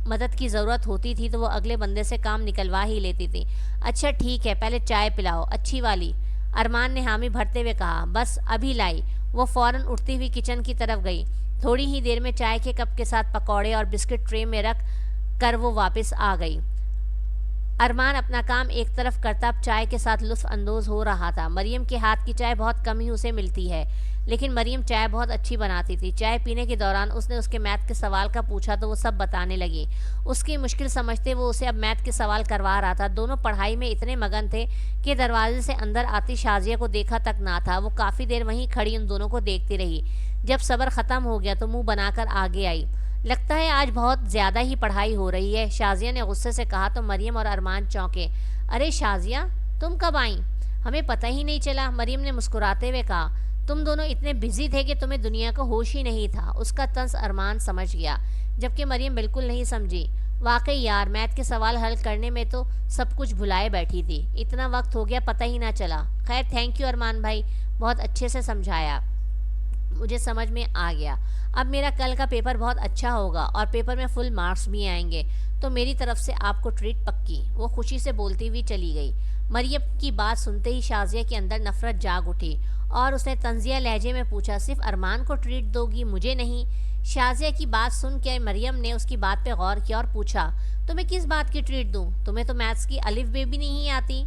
مدد کی ضرورت ہوتی تھی تو وہ اگلے بندے سے کام نکلوا ہی لیتی تھی۔ اچھا ٹھیک ہے، پہلے چائے پلاؤ، اچھی والی، ارمان نے حامی بھرتے ہوئے کہا۔ بس ابھی لائی۔ وہ فوراً اٹھتی ہوئی کچن کی طرف گئی۔ تھوڑی ہی دیر میں چائے کے کپ کے ساتھ پکوڑے اور بسکٹ ٹرے میں رکھ کر وہ واپس آ گئی۔ ارمان اپنا کام ایک طرف کرتا اب چائے کے ساتھ لطف اندوز ہو رہا تھا۔ مریم کے ہاتھ کی چائے بہت کم ہی اسے ملتی ہے، لیکن مریم چائے بہت اچھی بناتی تھی۔ چائے پینے کے دوران اس نے اس کے میتھ کے سوال کا پوچھا تو وہ سب بتانے لگی۔ اس کی مشکل سمجھتے وہ اسے اب میتھ کے سوال کروا رہا تھا۔ دونوں پڑھائی میں اتنے مگن تھے کہ دروازے سے اندر آتی شازیہ کو دیکھا تک نہ تھا۔ وہ کافی دیر وہیں کھڑی ان دونوں کو دیکھتی رہی۔ جب صبر ختم ہو گیا تو منہ بنا کر آگے آئی۔ لگتا ہے آج بہت زیادہ ہی پڑھائی ہو رہی ہے، شازیہ نے غصے سے کہا تو مریم اور ارمان چونکے۔ ارے شازیہ، تم کب آئیں؟ ہمیں پتہ ہی نہیں چلا، مریم نے مسکراتے ہوئے کہا۔ تم دونوں اتنے بزی تھے کہ تمہیں دنیا کا ہوش ہی نہیں تھا۔ اس کا طنز ارمان سمجھ گیا، جبکہ مریم بالکل نہیں سمجھی۔ واقعی یار، میتھ کے سوال حل کرنے میں تو سب کچھ بھلائے بیٹھی تھی، اتنا وقت ہو گیا پتہ ہی نہ چلا۔ خیر تھینک یو ارمان بھائی، بہت اچھے سے سمجھایا، مجھے سمجھ میں آ گیا۔ اب میرا کل کا پیپر بہت اچھا ہوگا اور پیپر میں فل مارکس بھی آئیں گے، تو میری طرف سے آپ کو ٹریٹ پکی۔ وہ خوشی سے بولتی ہوئی چلی گئی۔ مریم کی بات سنتے ہی شازیہ کے اندر نفرت جاگ اٹھی اور اس نے طنزیہ لہجے میں پوچھا، صرف ارمان کو ٹریٹ دو گی، مجھے نہیں؟ شازیہ کی بات سن کے مریم نے اس کی بات پہ غور کیا اور پوچھا، تمہیں کس بات کی ٹریٹ دوں؟ تمہیں تو میتھس کی الف بے بھی نہیں آتی،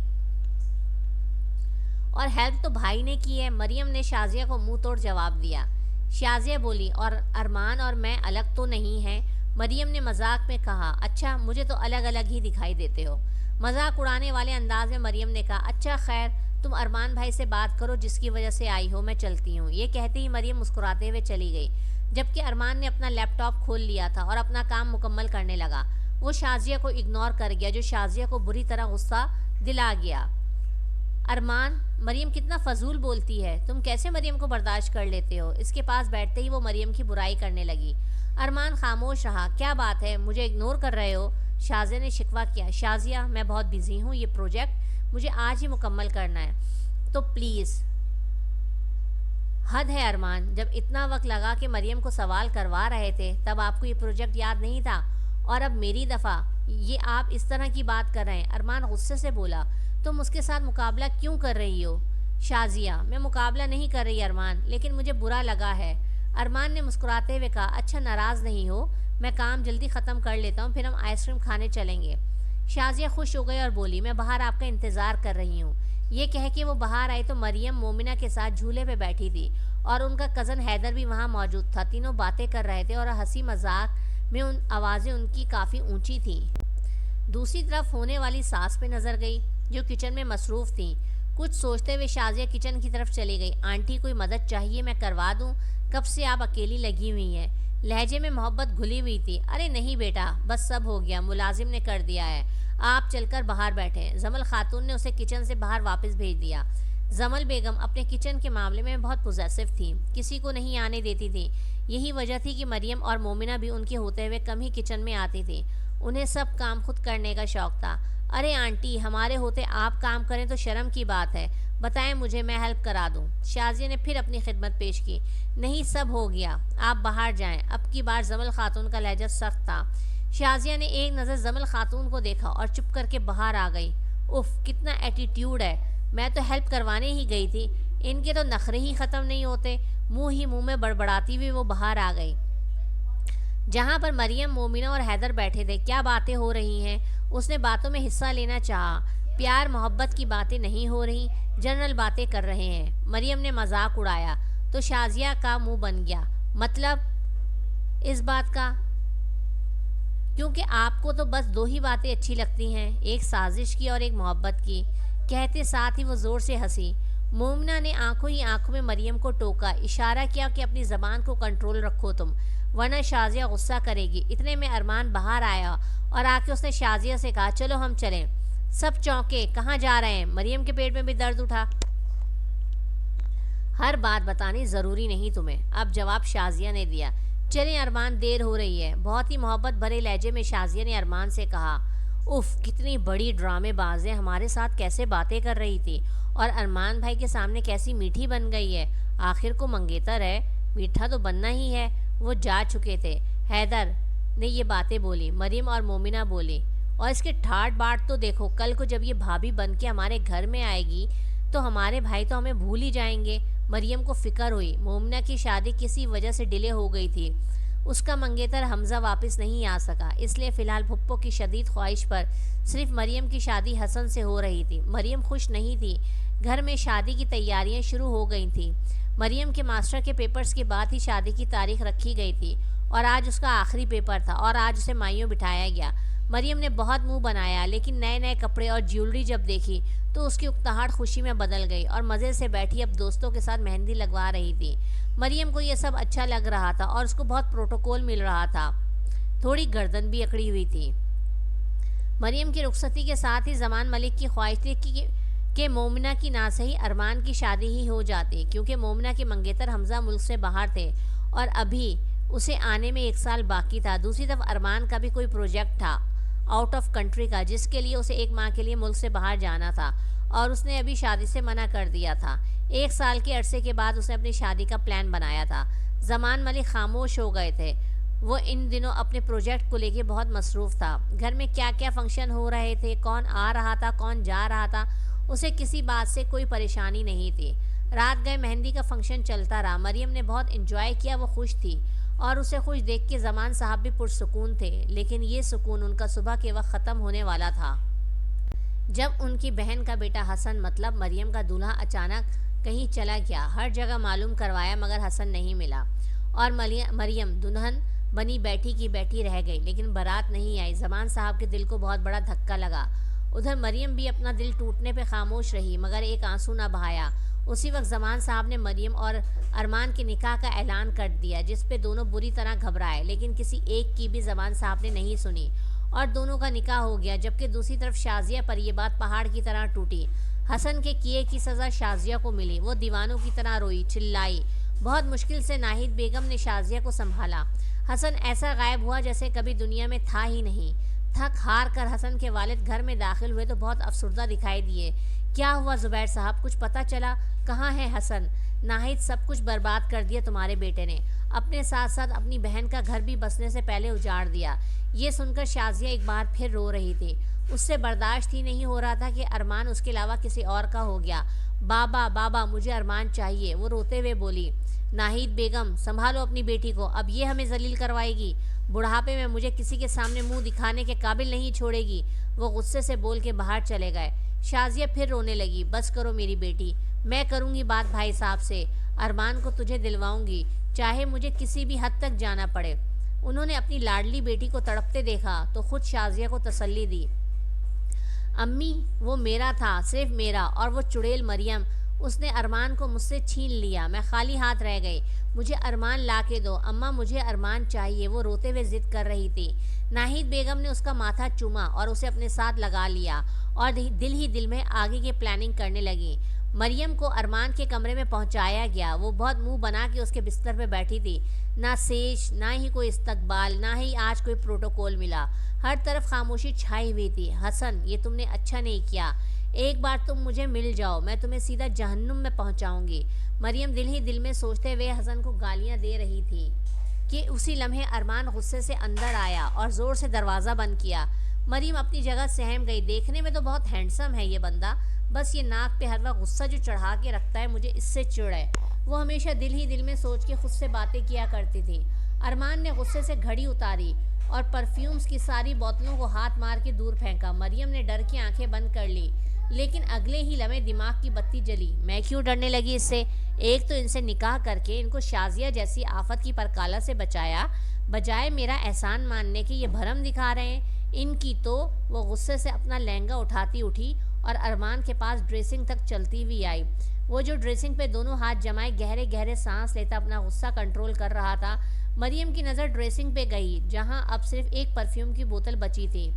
اور ہیلپ تو بھائی نے کی ہے۔ مریم نے شازیہ کو منہ توڑ جواب دیا۔ شازیہ بولی، اور ارمان اور میں الگ تو نہیں ہیں؟ مریم نے مذاق میں کہا۔ اچھا، مجھے تو الگ الگ ہی دکھائی دیتے ہو، مذاق اڑانے والے انداز میں مریم نے کہا۔ اچھا خیر، تم ارمان بھائی سے بات کرو جس کی وجہ سے آئی ہو، میں چلتی ہوں۔ یہ کہتے ہی مریم مسکراتے ہوئے چلی گئی، جبکہ ارمان نے اپنا لیپ ٹاپ کھول لیا تھا اور اپنا کام مکمل کرنے لگا۔ وہ شازیہ کو اگنور کر گیا، جو شازیہ کو بری طرح غصہ دلا گیا۔ ارمان، مریم کتنا فضول بولتی ہے، تم کیسے مریم کو برداشت کر لیتے ہو؟ اس کے پاس بیٹھتے ہی وہ مریم کی برائی کرنے لگی۔ ارمان خاموش رہا۔ کیا بات ہے، مجھے اگنور کر رہے ہو؟ شازیہ نے شکوہ کیا۔ شازیہ، میں بہت بزی ہوں، یہ پروجیکٹ مجھے آج ہی مکمل کرنا ہے، تو پلیز۔ حد ہے ارمان، جب اتنا وقت لگا کہ مریم کو سوال کروا رہے تھے تب آپ کو یہ پروجیکٹ یاد نہیں تھا، اور اب میری دفعہ یہ آپ اس طرح کی بات کر رہے ہیں؟ ارمان غصے سے بولا۔ تم اس کے ساتھ مقابلہ کیوں کر رہی ہو؟ شازیہ، میں مقابلہ نہیں کر رہی ارمان، لیکن مجھے برا لگا ہے۔ ارمان نے مسکراتے ہوئے کہا۔ اچھا ناراض نہیں ہو، میں کام جلدی ختم کر لیتا ہوں، پھر ہم آئس کریم کھانے چلیں گے۔ شازیہ خوش ہو گئی اور بولی، میں باہر آپ کا انتظار کر رہی ہوں۔ یہ کہہ کے وہ باہر آئی تو مریم مومنہ کے ساتھ جھولے پہ بیٹھی تھی اور ان کا کزن حیدر بھی وہاں موجود تھا۔ تینوں باتیں کر رہے تھے اور ہنسی مذاق میں آوازیں ان کی کافی اونچی تھیں۔ دوسری طرف ہونے والی ساس پہ نظر گئی، جو کچن میں مصروف تھیں۔ کچھ سوچتے ہوئے شازیہ کچن کی طرف چلی گئی۔ آنٹی کوئی مدد چاہیے، میں کروا دوں؟ کب سے آپ اکیلی لگی ہوئی ہیں؟ لہجے میں محبت گھلی ہوئی تھی۔ ارے نہیں بیٹا، بس سب ہو گیا، ملازم نے کر دیا ہے، آپ چل کر باہر بیٹھیں۔ زمل خاتون نے اسے کچن سے باہر واپس بھیج دیا۔ زمل بیگم اپنے کچن کے معاملے میں بہت پوزیسو تھیں، کسی کو نہیں آنے دیتی تھیں۔ یہی وجہ تھی کہ مریم اور مومنہ بھی ان کے ہوتے ہوئے کم ہی کچن میں آتی تھیں۔ انہیں سب کام خود کرنے کا شوق تھا۔ ارے آنٹی، ہمارے ہوتے آپ کام کریں تو شرم کی بات ہے، بتائیں مجھے، میں ہیلپ کرا دوں۔ شازیہ نے پھر اپنی خدمت پیش کی۔ نہیں، سب ہو گیا، آپ باہر جائیں۔ اب کی بار زمل خاتون کا لہجہ سخت تھا۔ شازیہ نے ایک نظر زمل خاتون کو دیکھا اور چپ کر کے باہر آ گئی۔ اف، کتنا ایٹیٹیوڈ ہے، میں تو ہیلپ کروانے ہی گئی تھی، ان کے تو نخرے ہی ختم نہیں ہوتے۔ منہ میں بڑبڑاتی ہوئی وہ باہر آ گئی، جہاں پر مریم، مومنہ اور حیدر بیٹھے تھے۔ کیا باتیں ہو رہی ہیں؟ اس نے باتوں میں حصہ لینا چاہا۔ پیار محبت کی باتیں نہیں ہو رہی، جنرل باتیں کر رہے ہیں، مریم نے مذاق اڑایا تو شازیہ کا منہ بن گیا۔ مطلب اس بات کا؟ کیونکہ آپ کو تو بس دو ہی باتیں اچھی لگتی ہیں، ایک سازش کی اور ایک محبت کی، کہتے ساتھ ہی وہ زور سے ہنسی۔ مومنہ نے آنکھوں ہی آنکھوں میں مریم کو ٹوکا، اشارہ کیا کہ اپنی زبان کو کنٹرول رکھو تم، ورنہ شازیہ غصہ کرے گی۔ اتنے میں ارمان باہر آیا اور آ کے اس نے شازیہ سے کہا، چلو ہم چلیں۔ سب چونکے، کہاں جا رہے ہیں؟ مریم کے پیٹ میں بھی درد اٹھا۔ ہر بات بتانی ضروری نہیں تمہیں، اب جواب شازیہ نے دیا۔ چلیں ارمان، دیر ہو رہی ہے، بہت ہی محبت بھرے لہجے میں شازیہ نے ارمان سے کہا۔ اف، کتنی بڑی ڈرامے باز ہے، ہمارے ساتھ کیسے باتیں کر رہی تھی اور ارمان بھائی کے سامنے کیسی میٹھی بن گئی ہے۔ آخر کو منگیتر ہے، میٹھا تو بننا ہی ہے۔ وہ جا چکے تھے۔ حیدر، نے یہ باتیں بولی۔ مریم اور مومنہ بولی، اور اس کے ٹھاٹ باٹ تو دیکھو، کل کو جب یہ بھابھی بن کے ہمارے گھر میں آئے گی تو ہمارے بھائی تو ہمیں بھول ہی جائیں گے۔ مریم کو فکر ہوئی، مومنہ کی شادی کسی وجہ سے ڈیلے ہو گئی تھی، اس کا منگیتر حمزہ واپس نہیں آ سکا، اس لیے فی الحال پھپھو کی شدید خواہش پر صرف مریم کی شادی حسن سے ہو رہی تھی۔ مریم خوش نہیں تھی، گھر میں شادی کی تیاریاں شروع ہو گئی تھیں۔ مریم کے ماسٹر کے پیپرز کے بعد ہی شادی کی تاریخ رکھی گئی تھی، اور آج اس کا آخری پیپر تھا، اور آج اسے مائیوں بٹھایا گیا۔ مریم نے بہت منہ بنایا، لیکن نئے نئے کپڑے اور جیولری جب دیکھی تو اس کی اکتاہٹ خوشی میں بدل گئی، اور مزے سے بیٹھی اب دوستوں کے ساتھ مہندی لگوا رہی تھی۔ مریم کو یہ سب اچھا لگ رہا تھا، اور اس کو بہت پروٹوکول مل رہا تھا، تھوڑی گردن بھی اکڑی ہوئی تھی۔ مریم کی رخصتی کے ساتھ ہی زمان ملک کی خواہش تھی کہ مومنہ کی ناصحی ارمان کی شادی ہی ہو جاتی، کیونکہ مومنہ کے منگیتر حمزہ ملک سے باہر تھے اور ابھی اسے آنے میں 1 سال باقی تھا۔ دوسری طرف ارمان کا بھی کوئی پروجیکٹ تھا آؤٹ آف کنٹری کا، جس کے لیے اسے 1 ماہ کے لیے ملک سے باہر جانا تھا، اور اس نے ابھی شادی سے منع کر دیا تھا۔ 1 سال کے عرصے کے بعد اس نے اپنی شادی کا پلان بنایا تھا۔ زمان ملک خاموش ہو گئے تھے، وہ ان دنوں اپنے پروجیکٹ کو لے کے بہت مصروف تھا۔ گھر میں کیا کیا فنکشن ہو رہے تھے، کون آ رہا تھا، کون جا رہا تھا، اسے کسی بات سے کوئی پریشانی نہیں تھی۔ رات گئے مہندی کا فنکشن چلتا رہا، مریم نے بہت انجوائے کیا، وہ خوش تھی، اور اسے خوش دیکھ کے زمان صاحب بھی پرسکون تھے، لیکن یہ سکون ان کا صبح کے وقت ختم ہونے والا تھا، جب ان کی بہن کا بیٹا حسن مطلب مریم کا دولہا اچانک کہیں چلا گیا۔ ہر جگہ معلوم کروایا مگر حسن نہیں ملا، اور مریم دلہن بنی بیٹھی کی بیٹھی رہ گئی، لیکن بارات نہیں آئی۔ زمان صاحب کے دل کو بہت بڑا دھکا لگا۔ ادھر مریم بھی اپنا دل ٹوٹنے پہ خاموش رہی، مگر ایک آنسو نہ بہایا۔ اسی وقت زمان صاحب نے مریم اور ارمان کے نکاح کا اعلان کر دیا، جس پہ دونوں بری طرح گھبرائے، لیکن کسی ایک کی بھی زمان صاحب نے نہیں سنی، اور دونوں کا نکاح ہو گیا۔ جبکہ دوسری طرف شازیہ پر یہ بات پہاڑ کی طرح ٹوٹی۔ حسن کے کیے کی سزا شازیہ کو ملی، وہ دیوانوں کی طرح روئی، چلائی۔ بہت مشکل سے ناہید بیگم نے شازیہ کو سنبھالا۔ حسن ایسا غائب ہوا جیسے کبھی دنیا میں تھا ہی نہیں۔ تھک ہار کر حسن کے والد گھر میں داخل ہوئے تو بہت افسردہ دکھائی دیے۔ کیا ہوا زبیر صاحب، کچھ پتہ چلا؟ کہاں ہے حسن؟ ناہید سب کچھ برباد کر دیا تمہارے بیٹے نے، اپنے ساتھ ساتھ اپنی بہن کا گھر بھی بسنے سے پہلے اجاڑ دیا۔ یہ سن کر شازیہ ایک بار پھر رو رہی تھی۔ اس سے برداشت ہی نہیں ہو رہا تھا کہ ارمان اس کے علاوہ کسی اور کا ہو گیا۔ بابا بابا مجھے ارمان چاہیے، وہ روتے ہوئے بولی۔ ناہید بیگم سنبھالو اپنی بیٹی کو، اب یہ ہمیں ذلیل کروائے گی، بڑھاپے میں مجھے کسی کے سامنے منہ دکھانے کے قابل نہیں چھوڑے گی۔ وہ غصے سے بول کے باہر چلے گئے۔ شازیہ پھر رونے لگی۔ بس کرو میری بیٹی، میں کروں گی بات بھائی صاحب سے، ارمان کو تجھے دلواؤں گی، چاہے مجھے کسی بھی حد تک جانا پڑے۔ انہوں نے اپنی لاڈلی بیٹی کو تڑپتے دیکھا تو خود شازیہ کو تسلی دی۔ امی وہ میرا تھا، صرف میرا، اور وہ چڑیل مریم، اس نے ارمان کو مجھ سے چھین لیا، میں خالی ہاتھ رہ گئی، مجھے ارمان لا کے دو اماں، مجھے ارمان چاہیے، وہ روتے ہوئے ضد کر رہی تھی۔ ناہید بیگم نے اس کا ماتھا چوما اور اسے اپنے ساتھ لگا لیا، اور دل ہی دل میں آگے کی پلاننگ کرنے لگی۔ مریم کو ارمان کے کمرے میں پہنچایا گیا، وہ بہت منہ بنا کے اس کے بستر پہ بیٹھی تھی، نہ سیج، نہ ہی کوئی استقبال، نہ ہی آج کوئی پروٹوکول ملا، ہر طرف خاموشی چھائی ہوئی تھی۔ حسن یہ تم نے اچھا نہیں کیا، ایک بار تم مجھے مل جاؤ، میں تمہیں سیدھا جہنم میں پہنچاؤں گی۔ مریم دل ہی دل میں سوچتے ہوئے حسن کو گالیاں دے رہی تھی کہ اسی لمحے ارمان غصے سے اندر آیا اور زور سے دروازہ بند کیا۔ مریم اپنی جگہ سہم گئی، دیکھنے میں تو بہت ہینڈسم ہے یہ بندہ، بس یہ ناک پہ ہر وقت غصہ جو چڑھا کے رکھتا ہے، مجھے اس سے چڑ ہے، وہ ہمیشہ دل ہی دل میں سوچ کے خود سے باتیں کیا کرتی تھی۔ ارمان نے غصے سے گھڑی اتاری اور پرفیومز کی ساری بوتلوں کو ہاتھ مار کے دور پھینکا۔ مریم نے ڈر کی آنکھیں بند کر لی، لیکن اگلے ہی لمحے دماغ کی بتی جلی۔ میں کیوں ڈرنے لگی اس سے؟ ایک تو ان سے نکاح کر کے ان کو شازیہ جیسی آفت کی پرکالہ سے بچایا، بجائے میرا احسان ماننے کے یہ بھرم دکھا رہے ہیں ان کی تو۔ وہ غصے سے اپنا لہنگا اٹھاتی اٹھی اور ارمان کے پاس ڈریسنگ تک چلتی ہوئی آئی۔ وہ جو ڈریسنگ پہ دونوں ہاتھ جمائے گہرے گہرے سانس لیتا اپنا غصہ کنٹرول کر رہا تھا۔ مریم کی نظر ڈریسنگ پہ گئی، جہاں اب صرف ایک پرفیوم کی بوتل بچی تھی،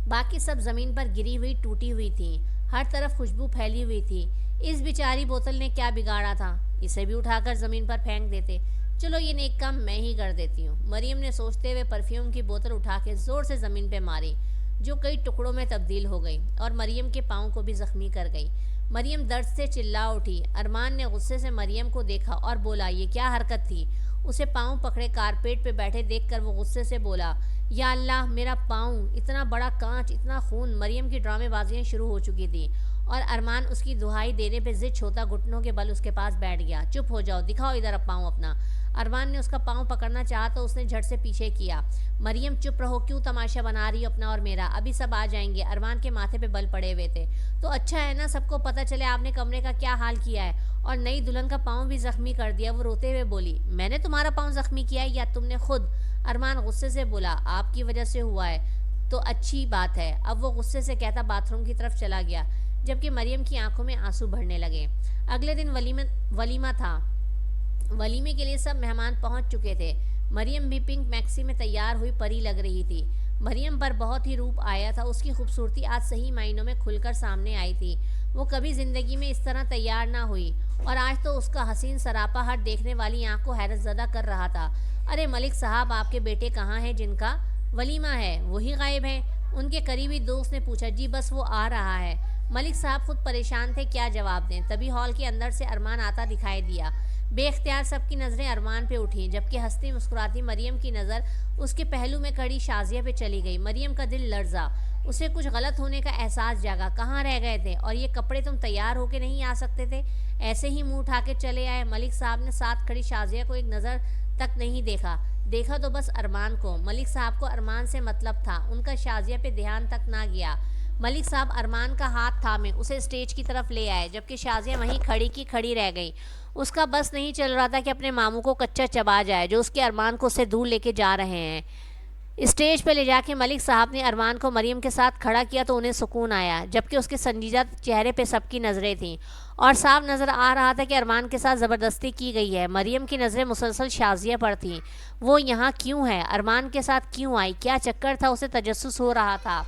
باقی سب زمین پر گری ہوئی ٹوٹی ہوئی تھی، ہر طرف خوشبو پھیلی ہوئی تھی۔ اس بیچاری بوتل نے کیا بگاڑا تھا، اسے بھی اٹھا کر زمین پر پھینک دیتے۔ چلو یہ نیک کام میں ہی کر دیتی ہوں، مریم نے سوچتے ہوئے پرفیوم کی بوتل اٹھا کے زور سے زمین پہ ماری، جو کئی ٹکڑوں میں تبدیل ہو گئی اور مریم کے پاؤں کو بھی زخمی کر گئی۔ مریم درد سے چلا اٹھی۔ ارمان نے غصے سے مریم کو دیکھا اور بولا، یہ کیا حرکت تھی؟ اسے پاؤں پکڑے کارپیٹ پہ بیٹھے دیکھ کر وہ غصے سے بولا، یا اللہ میرا پاؤں، اتنا بڑا کانچ، اتنا خون۔ مریم کی ڈرامے بازیاں شروع ہو چکی تھیں اور ارمان اس کی دہائی دینے پہ ضد چھوتا گھٹنوں کے بل اس کے پاس بیٹھ گیا۔ چپ ہو جاؤ، دکھاؤ ادھر اب پاؤں اپنا۔ ارمان نے اس کا پاؤں پکڑنا چاہا تو اس نے جھٹ سے پیچھے کیا۔ مریم چپ رہو، کیوں تماشا بنا رہی ہو اپنا اور میرا؟ ابھی سب آ جائیں گے۔ ارمان کے ماتھے پہ بل پڑے ہوئے تھے۔ تو اچھا ہے نا، سب کو پتہ چلے آپ نے کمرے کا کیا حال کیا ہے اور نئی دلہن کا پاؤں بھی زخمی کر دیا۔ وہ روتے ہوئے بولی، میں نے تمہارا پاؤں زخمی کیا ہے یا تم نے خود؟ ارمان غصے سے بولا، آپ کی وجہ سے ہوا ہے تو اچھی بات ہے۔ اب وہ غصے سے کہتا باتھ روم کی طرف چلا گیا، جبکہ مریم کی آنکھوں میں آنسو بھرنے لگے۔ اگلے دن ولیمہ تھا۔ ولیمے کے لیے سب مہمان پہنچ چکے تھے۔ مریم بھی پنک میکسی میں تیار ہوئی پری لگ رہی تھی۔ مریم پر بہت ہی روپ آیا تھا۔ اس کی خوبصورتی آج صحیح معنوں میں کھل کر سامنے آئی تھی۔ وہ کبھی زندگی میں اس طرح تیار نہ ہوئی اور آج تو اس کا حسین سراپا ہر دیکھنے والی آنکھ کو حیرت زدہ کر رہا تھا۔ ارے ملک صاحب، آپ کے بیٹے کہاں ہیں جن کا ولیمہ ہے؟ وہی غائب ہیں؟ ان کے قریبی دوست نے پوچھا۔ جی بس وہ آ رہا ہے۔ ملک صاحب خود پریشان تھے کیا جواب دیں، تبھی ہال کے اندر سے ارمان آتا دکھائی دیا۔ بے اختیار سب کی نظریں ارمان پہ اٹھیں، جبکہ ہنستی مسکراتی مریم کی نظر اس کے پہلو میں کھڑی شازیہ پہ چلی گئی۔ مریم کا دل لرزا، اسے کچھ غلط ہونے کا احساس جاگا۔ کہاں رہ گئے تھے؟ اور یہ کپڑے تم تیار ہو کے نہیں آ سکتے تھے؟ ایسے ہی منہ اٹھا کے چلے آئے؟ ملک صاحب نے ساتھ کھڑی شازیہ کو ایک نظر تک نہیں دیکھا تو بس ارمان کو۔ ملک صاحب کو ارمان سے مطلب تھا، ان کا شازیہ پہ دھیان تک نہ گیا۔ ملک صاحب ارمان کا ہاتھ تھامے اسے اسٹیج کی طرف لے آئے، جبکہ شازیہ وہیں کھڑی کی کھڑی رہ گئی۔ اس کا بس نہیں چل رہا تھا کہ اپنے ماموں کو کچا چبا جائے جو اس کے ارمان کو اس سے دور لے کے جا رہے ہیں۔ اسٹیج پہ لے جا کے ملک صاحب نے ارمان کو مریم کے ساتھ کھڑا کیا تو انہیں سکون آیا، جبکہ اس کے سنجیدہ چہرے پہ سب کی نظریں تھیں اور صاف نظر آ رہا تھا کہ ارمان کے ساتھ زبردستی کی گئی ہے۔ مریم کی نظریں مسلسل شازیہ پر تھیں۔ وہ یہاں کیوں ہے؟ ارمان کے ساتھ کیوں آئی؟ کیا چکر تھا؟ اسے تجسس ہو رہا تھا،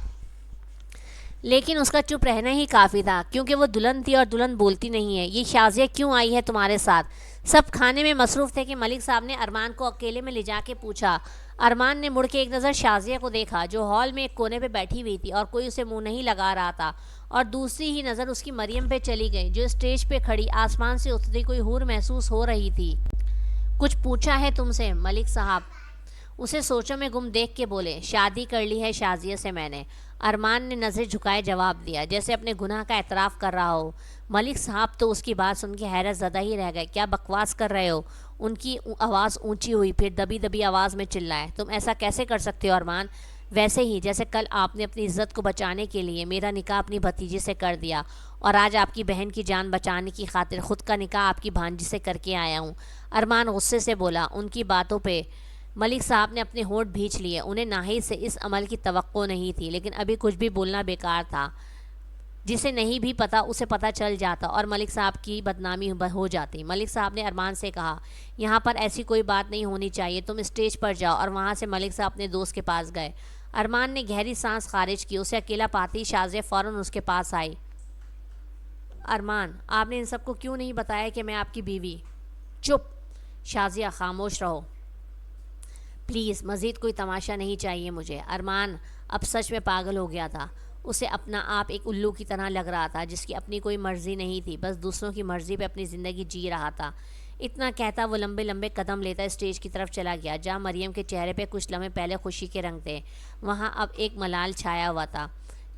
لیکن اس کا چپ رہنا ہی کافی تھا، کیونکہ وہ دلہن تھی اور دلہن بولتی نہیں ہے۔ یہ شازیہ کیوں آئی ہے تمہارے ساتھ؟ سب کھانے میں مصروف تھے کہ ملک صاحب نے ارمان کو اکیلے میں لے جا کے پوچھا۔ ارمان نے مڑ کے ایک نظر شازیہ کو دیکھا جو ہال میں ایک کونے پہ بیٹھی ہوئی تھی اور کوئی اسے منہ نہیں لگا رہا تھا، اور دوسری ہی نظر اس کی مریم پہ چلی گئی جو اسٹیج پہ کھڑی آسمان سے اترتی کوئی حور محسوس ہو رہی تھی۔ کچھ پوچھا ہے تم سے؟ ملک صاحب اسے سوچوں میں گم دیکھ کے بولے۔ شادی کر لی ہے شازیہ سے میں نے۔ ارمان نے نظر جھکائے جواب دیا، جیسے اپنے گناہ کا اعتراف کر رہا ہو۔ ملک صاحب تو اس کی بات سن کے حیرت زدہ ہی رہ گئے۔ کیا بکواس کر رہے ہو؟ ان کی آواز اونچی ہوئی، پھر دبی دبی آواز میں چلائے، تم ایسا کیسے کر سکتے ہو ارمان؟ ویسے ہی جیسے کل آپ نے اپنی عزت کو بچانے کے لیے میرا نکاح اپنی بھتیجی سے کر دیا، اور آج آپ کی بہن کی جان بچانے کی خاطر خود کا نکاح آپ کی بھانجی سے کر کے آیا ہوں۔ ارمان غصے سے بولا۔ ان کی باتوں پہ ملک صاحب نے اپنے ہونٹ بھینچ لیے۔ انہیں ناہید سے اس عمل کی توقع نہیں تھی، لیکن ابھی کچھ بھی بولنا بیکار تھا۔ جسے نہیں بھی پتا اسے پتا چل جاتا اور ملک صاحب کی بدنامی ہو جاتی۔ ملک صاحب نے ارمان سے کہا، یہاں پر ایسی کوئی بات نہیں ہونی چاہیے، تم اسٹیج پر جاؤ، اور وہاں سے ملک صاحب اپنے دوست کے پاس گئے۔ ارمان نے گہری سانس خارج کی۔ اسے اکیلا پاتی شازیہ فوراً اس کے پاس آئی۔ ارمان، آپ نے ان سب کو کیوں نہیں بتایا کہ میں آپ کی بیوی؟ چپ شازیہ، خاموش رہو پلیز، مزید کوئی تماشا نہیں چاہیے مجھے۔ ارمان اب سچ میں پاگل ہو گیا تھا۔ اسے اپنا آپ ایک الو کی طرح لگ رہا تھا جس کی اپنی کوئی مرضی نہیں تھی، بس دوسروں کی مرضی پہ اپنی زندگی جی رہا تھا۔ اتنا کہتا وہ لمبے لمبے قدم لیتا اسٹیج کی طرف چلا گیا، جہاں مریم کے چہرے پہ کچھ لمحے پہلے خوشی کے رنگ تھے، وہاں اب ایک ملال چھایا ہوا تھا۔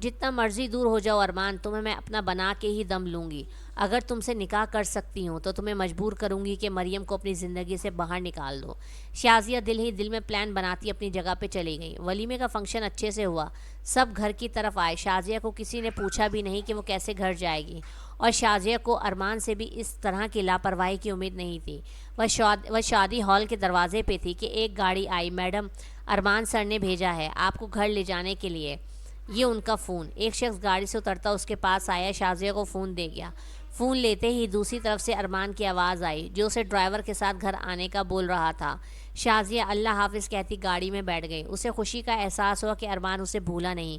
جتنا مرضی دور ہو جاؤ ارمان، تمہیں میں اپنا بنا کے ہی دم لوں گی۔ اگر تم سے نکاح کر سکتی ہوں تو تمہیں مجبور کروں گی کہ مریم کو اپنی زندگی سے باہر نکال دو۔ شازیہ دل ہی دل میں پلان بناتی اپنی جگہ پہ چلی گئی۔ ولیمے کا فنکشن اچھے سے ہوا، سب گھر کی طرف آئے۔ شازیہ کو کسی نے پوچھا بھی نہیں کہ وہ کیسے گھر جائے گی، اور شازیہ کو ارمان سے بھی اس طرح کی لاپرواہی کی امید نہیں تھی۔ وہ شادی ہال کے دروازے پہ تھی کہ ایک گاڑی آئی۔ میڈم، ارمان سر نے بھیجا ہے آپ کو گھر لے جانے کے لیے، یہ ان کا فون۔ ایک شخص گاڑی سے اترتا اس کے پاس آیا، شازیہ کو فون دے گیا۔ فون لیتے ہی دوسری طرف سے ارمان کی آواز آئی جو اسے ڈرائیور کے ساتھ گھر آنے کا بول رہا تھا۔ شازیہ اللہ حافظ کہتی گاڑی میں بیٹھ گئی۔ اسے خوشی کا احساس ہوا کہ ارمان اسے بھولا نہیں۔